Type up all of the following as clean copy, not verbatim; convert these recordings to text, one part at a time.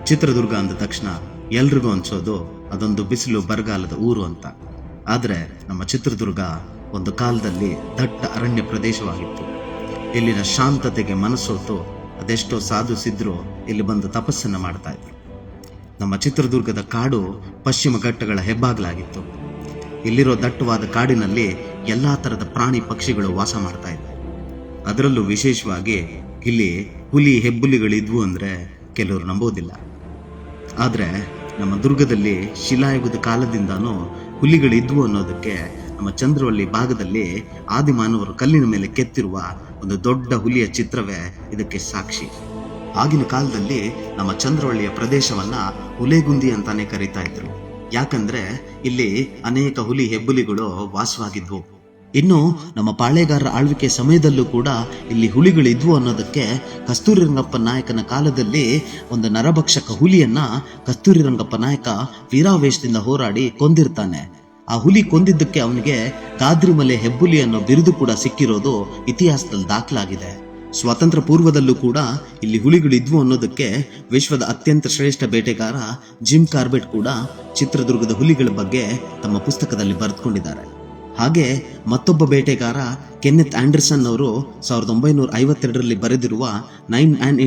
ಚಿತ್ರದುರ್ಗ ಅಂದ ತಕ್ಷಣ ಎಲ್ರಿಗೂ ಅನ್ಸೋದು ಅದೊಂದು ಬಿಸಿಲು ಬರಗಾಲದ ಊರು ಅಂತ. ಆದರೆ ನಮ್ಮ ಚಿತ್ರದುರ್ಗ ಒಂದು ಕಾಲದಲ್ಲಿ ದಟ್ಟ ಅರಣ್ಯ ಪ್ರದೇಶವಾಗಿತ್ತು. ಇಲ್ಲಿನ ಶಾಂತತೆಗೆ ಮನಸ್ಸೋತು ಅದೆಷ್ಟೋ ಸಾಧು ಸಿದ್ಧರು ಇಲ್ಲಿ ಬಂದು ತಪಸ್ಸನ್ನು ಮಾಡ್ತಾ ಇದ್ರು. ನಮ್ಮ ಚಿತ್ರದುರ್ಗದ ಕಾಡು ಪಶ್ಚಿಮ ಘಟ್ಟಗಳ ಹೆಬ್ಬಾಗಲಾಗಿತ್ತು. ಇಲ್ಲಿರೋ ದಟ್ಟವಾದ ಕಾಡಿನಲ್ಲಿ ಎಲ್ಲಾ ತರದ ಪ್ರಾಣಿ ಪಕ್ಷಿಗಳು ವಾಸ ಮಾಡ್ತಾ ಇದ್ವು. ಅದರಲ್ಲೂ ವಿಶೇಷವಾಗಿ ಇಲ್ಲಿ ಹುಲಿ ಹೆಬ್ಬುಲಿಗಳಿದ್ವು ಅಂದ್ರೆ ಕೆಲವರು ನಂಬೋದಿಲ್ಲ. ಆದ್ರೆ ನಮ್ಮ ದುರ್ಗದಲ್ಲಿ ಶಿಲಾಯುಗದ ಕಾಲದಿಂದಾನು ಹುಲಿಗಳಿದ್ವು ಅನ್ನೋದಕ್ಕೆ ನಮ್ಮ ಚಂದ್ರವಳ್ಳಿ ಭಾಗದಲ್ಲಿ ಆದಿಮಾನವರು ಕಲ್ಲಿನ ಮೇಲೆ ಕೆತ್ತಿರುವ ಒಂದು ದೊಡ್ಡ ಹುಲಿಯ ಚಿತ್ರವೇ ಇದಕ್ಕೆ ಸಾಕ್ಷಿ. ಆಗಿನ ಕಾಲದಲ್ಲಿ ನಮ್ಮ ಚಂದ್ರವಳ್ಳಿಯ ಪ್ರದೇಶವನ್ನ ಹುಲೆಗುಂದಿ ಅಂತಾನೆ ಕರೀತಾ ಇದ್ರು. ಯಾಕಂದ್ರೆ ಇಲ್ಲಿ ಅನೇಕ ಹುಲಿ ಹೆಬ್ಬುಲಿಗಳು ವಾಸವಾಗಿದ್ವು. ಇನ್ನು ನಮ್ಮ ಪಾಳೆಗಾರರ ಆಳ್ವಿಕೆ ಸಮಯದಲ್ಲೂ ಕೂಡ ಇಲ್ಲಿ ಹುಲಿಗಳಿದ್ವು ಅನ್ನೋದಕ್ಕೆ ಕಸ್ತೂರಿ ರಂಗಪ್ಪ ನಾಯಕನ ಕಾಲದಲ್ಲಿ ಒಂದು ನರಭಕ್ಷಕ ಹುಲಿಯನ್ನ ಕಸ್ತೂರಿ ರಂಗಪ್ಪ ನಾಯಕ ವೀರಾವೇಶದಿಂದ ಹೋರಾಡಿ ಕೊಂದಿರ್ತಾನೆ. ಆ ಹುಲಿ ಕೊಂದಿದ್ದಕ್ಕೆ ಅವನಿಗೆ ಗಾದ್ರಿಮಲೆ ಹೆಬ್ಬುಲಿ ಅನ್ನೋ ಬಿರುದು ಕೂಡ ಸಿಕ್ಕಿರೋದು ಇತಿಹಾಸದಲ್ಲಿ ದಾಖಲಾಗಿದೆ. ಸ್ವಾತಂತ್ರ್ಯ ಪೂರ್ವದಲ್ಲೂ ಕೂಡ ಇಲ್ಲಿ ಹುಲಿಗಳಿದ್ವು ಅನ್ನೋದಕ್ಕೆ ವಿಶ್ವದ ಅತ್ಯಂತ ಶ್ರೇಷ್ಠ ಬೇಟೆಗಾರ ಜಿಮ್ ಕಾರ್ಬೆಟ್ ಕೂಡ ಚಿತ್ರದುರ್ಗದ ಹುಲಿಗಳ ಬಗ್ಗೆ ತಮ್ಮ ಪುಸ್ತಕದಲ್ಲಿ ಬರೆದುಕೊಂಡಿದ್ದಾರೆ. ಹಾಗೆ ಮತ್ತೊಬ್ಬ ಬೇಟೆಗಾರ ಕೆನ್ನೆತ್ ಆಂಡರ್ಸನ್ ಅವರು 1952ರಲ್ಲಿ ಬರೆದಿರುವ 9 ಆ್ಯಂಡ್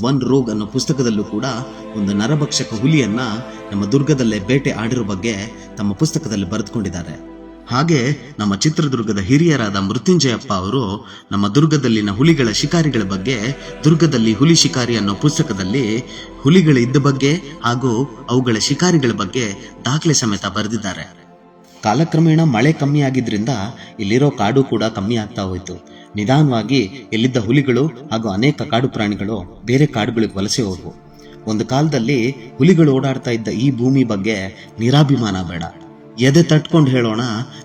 1 ರೋಗ್ ಅನ್ನೋ ಪುಸ್ತಕದಲ್ಲೂ ಕೂಡ ಒಂದು ನರಭಕ್ಷಕ ಹುಲಿಯನ್ನ ನಮ್ಮ ದುರ್ಗದಲ್ಲೇ ಬೇಟೆ ಆಡಿರೋ ಬಗ್ಗೆ ತಮ್ಮ ಪುಸ್ತಕದಲ್ಲಿ ಬರೆದುಕೊಂಡಿದ್ದಾರೆ. ಹಾಗೆ ನಮ್ಮ ಚಿತ್ರದುರ್ಗದ ಹಿರಿಯರಾದ ಮೃತ್ಯುಂಜಯಪ್ಪ ಅವರು ನಮ್ಮ ದುರ್ಗದಲ್ಲಿನ ಹುಲಿಗಳ ಶಿಕಾರಿಗಳ ಬಗ್ಗೆ ದುರ್ಗದಲ್ಲಿ ಹುಲಿ ಶಿಕಾರಿ ಅನ್ನೋ ಪುಸ್ತಕದಲ್ಲಿ ಹುಲಿಗಳ ಇದ್ದ ಬಗ್ಗೆ ಹಾಗೂ ಅವುಗಳ ಶಿಕಾರಿಗಳ ಬಗ್ಗೆ ದಾಖಲೆ ಸಮೇತ ಬರೆದಿದ್ದಾರೆ. ಕಾಲಕ್ರಮೇಣ ಮಳೆ ಕಮ್ಮಿ ಆಗಿದ್ರಿಂದ ಇಲ್ಲಿರೋ ಕಾಡು ಕೂಡ ಕಮ್ಮಿ ಆಗ್ತಾ ಹೋಯ್ತು. ನಿಧಾನವಾಗಿ ಇಲ್ಲಿದ್ದ ಹುಲಿಗಳು ಹಾಗೂ ಅನೇಕ ಕಾಡು ಪ್ರಾಣಿಗಳು ಬೇರೆ ಕಾಡುಗಳಿಗೆ ವಲಸೆ ಹೋದ್ವು. ಒಂದು ಕಾಲದಲ್ಲಿ ಹುಲಿಗಳು ಓಡಾಡ್ತಾ ಇದ್ದ ಈ ಭೂಮಿ ಬಗ್ಗೆ ನಿರಾಭಿಮಾನ ಬೇಡ, ಎದೆ ತಟ್ಕೊಂಡು ಹೇಳೋಣ,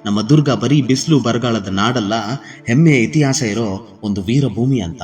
ನಮ್ಮ ದುರ್ಗ ಬರೀ ಬಿಸಿಲು ಬರಗಾಲದ ನಾಡಲ್ಲ, ಹೆಮ್ಮೆಯ ಇತಿಹಾಸ ಇರೋ ಒಂದು ವೀರ ಭೂಮಿ ಅಂತ.